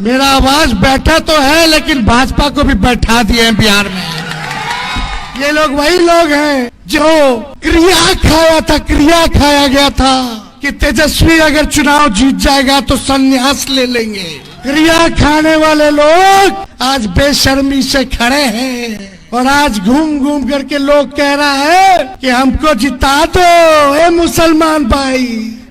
मेरा आवाज बैठा तो है, लेकिन भाजपा को भी बैठा दिए हैं बिहार में। ये लोग वही लोग हैं जो क्रिया खाया गया था कि तेजस्वी अगर चुनाव जीत जाएगा तो संन्यास ले लेंगे। क्रिया खाने वाले लोग आज बेशर्मी से खड़े हैं और आज घूम घूम करके लोग कह रहा है कि हमको जिता दो, ए मुसलमान भाई,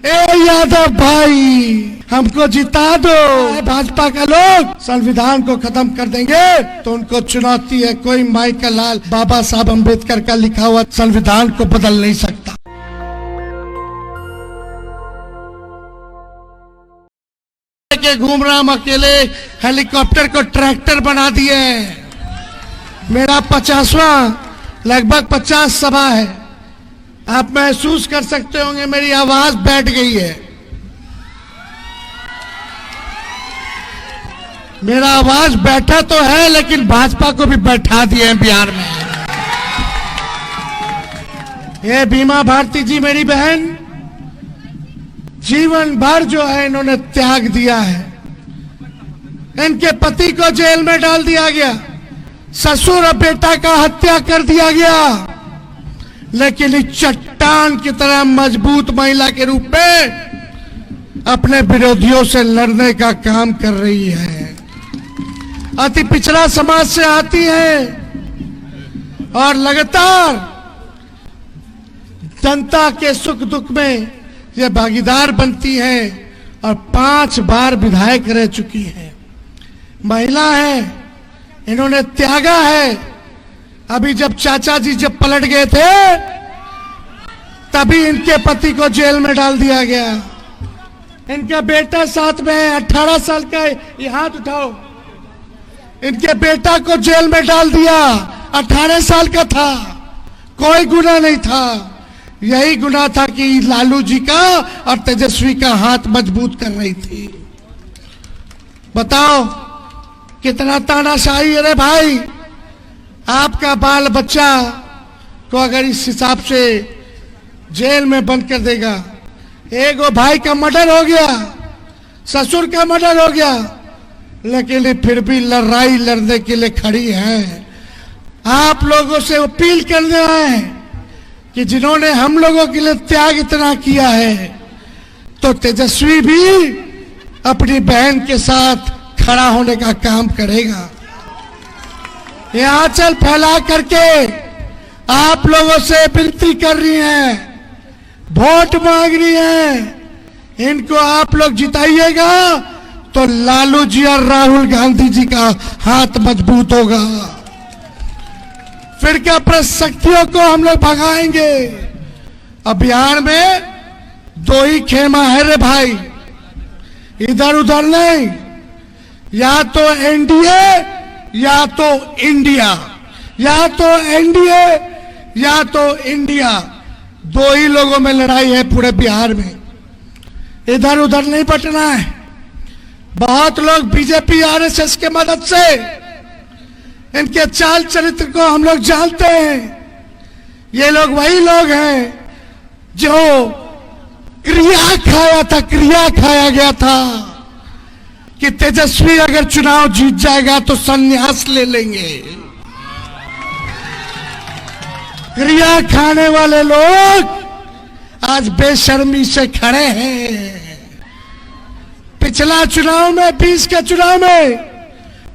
ए यादव भाई, हमको जिता दो। भाजपा का लोग संविधान को खत्म कर देंगे तो उनको चुनौती है, कोई माई का लाल बाबा साहब अम्बेडकर का लिखा हुआ संविधान को बदल नहीं सकता। के घूम रहा हम अकेले, हेलीकॉप्टर को ट्रैक्टर बना दिए। मेरा 50वां लगभग 50 सभा है। आप महसूस कर सकते होंगे मेरी आवाज बैठ गई है। मेरा आवाज बैठा तो है, लेकिन भाजपा को भी बैठा दिए हैं बिहार में। ये बीमा भारती जी मेरी बहन जीवन भर जो है इन्होंने त्याग दिया है। इनके पति को जेल में डाल दिया गया, ससुर और बेटा का हत्या कर दिया गया, लेकिन इस चट्टान की तरह मजबूत महिला के रूप में अपने विरोधियों से लड़ने का काम कर रही है। अति पिछड़ा समाज से आती है और लगातार जनता के सुख दुख में ये भागीदार बनती है और 5 बार विधायक रह चुकी है। महिला है, इन्होंने त्यागा है। अभी जब चाचा जी जब पलट गए थे तभी इनके पति को जेल में डाल दिया गया। इनका बेटा साथ में है, 18 साल का, ये हाथ उठाओ। इनके बेटा को जेल में डाल दिया, 18 साल का था, कोई गुनाह नहीं था। यही गुनाह था कि लालू जी का और तेजस्वी का हाथ मजबूत कर रही थी। बताओ कितना तानाशाही है रे भाई। आपका बाल बच्चा को अगर इस हिसाब से जेल में बंद कर देगा, एक भाई का मर्डर हो गया, ससुर का मर्डर हो गया, लेकिन ये फिर भी लड़ाई लड़ने के लिए खड़ी है। आप लोगों से अपील करने आए कि जिन्होंने हम लोगों के लिए त्याग इतना किया है, तो तेजस्वी भी अपनी बहन के साथ खड़ा होने का काम करेगा। ये आंचल फैला करके आप लोगों से विनती कर रही हैं, वोट मांग रही हैं। इनको आप लोग जिताइएगा तो लालू जी और राहुल गांधी जी का हाथ मजबूत होगा। फिर क्या शक्तियों को हम लोग भगाएंगे। अब बिहार में 2 ही खेमा है रे भाई, इधर उधर नहीं। या तो एनडीए या तो इंडिया, या तो एनडीए या तो इंडिया। 2 ही लोगों में लड़ाई है पूरे बिहार में, इधर उधर नहीं बटना है। बहुत लोग बीजेपी आरएसएस के मदद से इनके चाल चरित्र को हम लोग जानते हैं। ये लोग वही लोग हैं जो क्रिया खाया गया था कि तेजस्वी अगर चुनाव जीत जाएगा तो संन्यास ले लेंगे। क्रिया खाने वाले लोग आज बेशर्मी से खड़े हैं। पिछला चुनाव में 20 के चुनाव में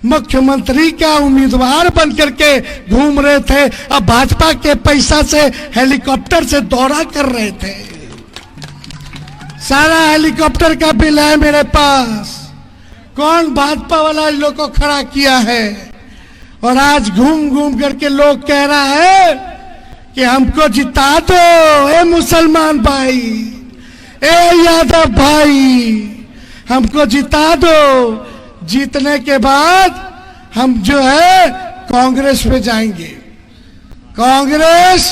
मुख्यमंत्री का उम्मीदवार बनकर के घूम रहे थे, अब भाजपा के पैसा से हेलीकॉप्टर से दौरा कर रहे थे। सारा हेलीकॉप्टर का बिल है मेरे पास। कौन भाजपा वाला इन लोग को खड़ा किया है? और आज घूम घूम करके लोग कह रहा है कि हमको जिता दो, ए मुसलमान भाई, ए यादव भाई, हमको जिता दो। जीतने के बाद हम जो है कांग्रेस में जाएंगे। कांग्रेस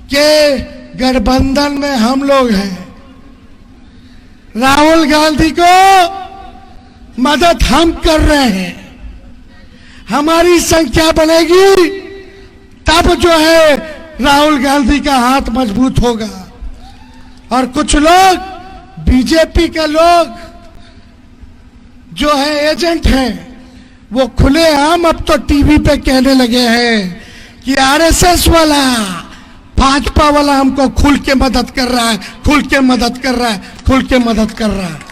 के गठबंधन में हम लोग हैं। राहुल गांधी को मदद हम कर रहे हैं। हमारी संख्या बनेगी तब जो है राहुल गांधी का हाथ मजबूत होगा। और कुछ लोग बीजेपी के लोग जो है एजेंट हैं वो खुलेआम अब तो टीवी पे कहने लगे हैं कि आरएसएस वाला, भाजपा वाला हमको खुल के मदद कर रहा है, खुल के मदद कर रहा है, खुल के मदद कर रहा है।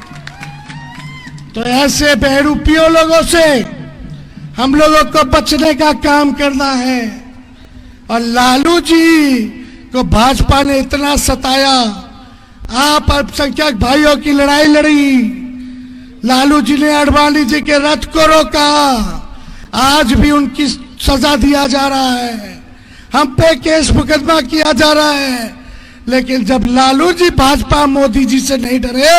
तो ऐसे बहरूपियों लोगों से हम लोगों को बचने का काम करना है। और लालू जी को भाजपा ने इतना सताया, आप अल्पसंख्यक भाइयों की लड़ाई लड़ी, लालू जी ने आडवाणी जी के रथ को रोका, आज भी उनकी सजा दिया जा रहा है, हम पे केस मुकदमा किया जा रहा है। लेकिन जब लालू जी भाजपा मोदी जी से नहीं डरे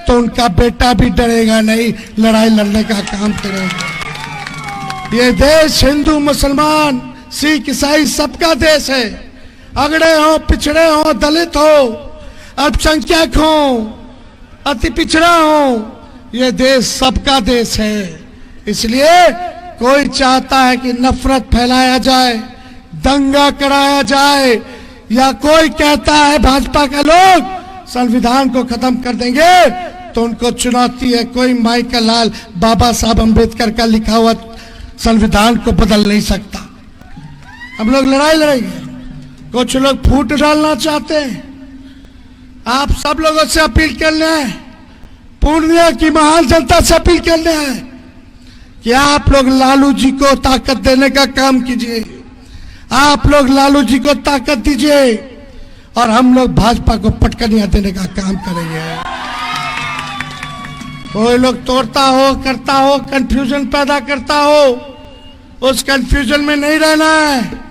तो उनका बेटा भी डरेगा नहीं, लड़ाई लड़ने का काम करेगा। ये देश हिंदू मुसलमान सिख ईसाई सबका देश है। अगड़े हो, पिछड़े हो, दलित हो, अल्पसंख्यक हो, अति पिछड़ा हो, ये देश सबका देश है। इसलिए कोई चाहता है कि नफरत फैलाया जाए, दंगा कराया जाए, या कोई कहता है भाजपा का लोग संविधान को खत्म कर देंगे, तो उनको चुनौती है, कोई माई का लाल बाबा साहब अम्बेडकर का लिखा हुआ संविधान को बदल नहीं सकता। हम लोग लड़ाई लड़ेंगे। कुछ लोग फूट डालना चाहते हैं, आप सब लोगों से अपील करना है, पूर्णिया की महान जनता से अपील करना है कि आप लोग लालू जी को ताकत देने का काम कीजिए, आप लोग लालू जी को ताकत दीजिए और हम लोग भाजपा को पटकनियां देने का काम करेंगे। कोई लोग तोड़ता हो, करता हो, कंफ्यूजन पैदा करता हो, उस कंफ्यूजन में नहीं रहना है।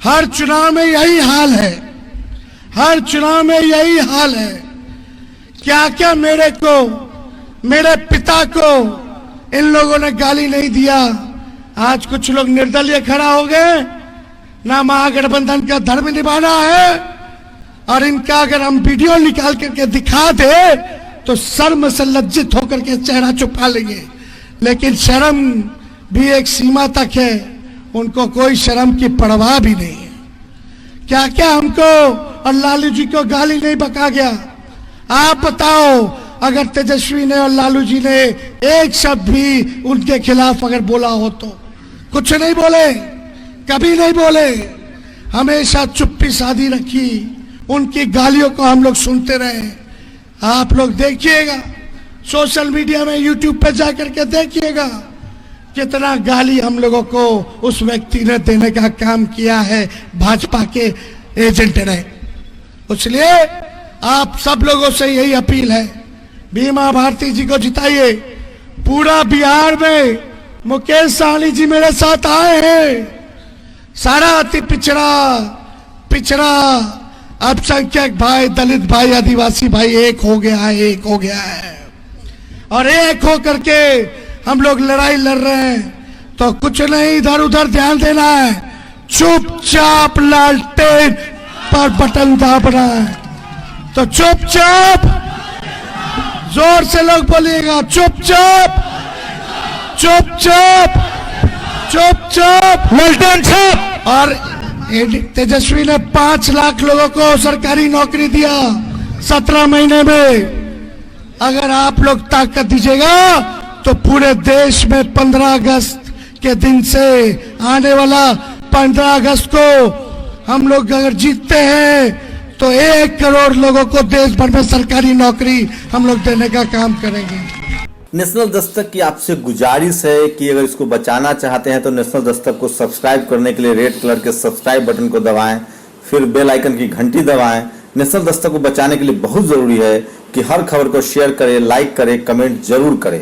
हर चुनाव में यही हाल है, हर चुनाव में यही हाल है। क्या क्या मेरे को, मेरे पिता को इन लोगों ने गाली नहीं दिया, आज कुछ लोग निर्दलीय खड़ा हो गए ना, महागठबंधन का धर्म निभाना है। और इनका अगर हम वीडियो निकाल करके दिखा दे तो शर्म से लज्जित होकर के चेहरा छुपा लेंगे, लेकिन शर्म भी एक सीमा तक है, उनको कोई शर्म की परवाह भी नहीं है। क्या क्या हमको और लालू जी को गाली नहीं बका गया। आप बताओ, अगर तेजस्वी ने और लालू जी ने एक शब्द भी उनके खिलाफ अगर बोला हो तो कुछ नहीं बोले, कभी नहीं बोले, हमेशा चुप्पी साधी रखी, उनकी गालियों को हम लोग सुनते रहे। आप लोग देखिएगा, सोशल मीडिया में, यूट्यूब पे जाकर के देखिएगा कितना गाली हम लोगों को उस व्यक्ति ने देने का काम किया है, भाजपा के एजेंट ने। इसलिए आप सब लोगों से यही अपील है, बीमा भारती जी को जिताइए। पूरा बिहार में मुकेश सहनी जी मेरे साथ आए हैं, सारा अति पिछड़ा अल्पसंख्यक भाई, दलित भाई, आदिवासी भाई एक हो गया है, एक हो गया है। और एक हो करके हम लोग लड़ाई लड़ रहे हैं। तो कुछ नहीं इधर उधर ध्यान देना है, चुपचाप लालटेन पर बटन दाबना है। तो चुपचाप, जोर से लोग बोलिएगा, चुपचाप चुपचाप चुपचाप लालटेन छाप। और तेजस्वी ने 5 लाख लोगों को सरकारी नौकरी दिया 17 महीने में। अगर आप लोग ताकत दीजिएगा तो पूरे देश में 15 अगस्त के दिन से आने वाला 15 अगस्त को हम लोग अगर जीतते हैं तो 1 करोड़ लोगों को देश भर में सरकारी नौकरी हम लोग देने का काम करेंगे। नेशनल दस्तक की आपसे गुजारिश है कि अगर इसको बचाना चाहते हैं तो नेशनल दस्तक को सब्सक्राइब करने के लिए रेड कलर के सब्सक्राइब बटन को दबाएं, फिर बेल आइकन की घंटी दबाएं। नेशनल दस्तक को बचाने के लिए बहुत जरूरी है कि हर खबर को शेयर करें, लाइक करें, कमेंट जरूर करें।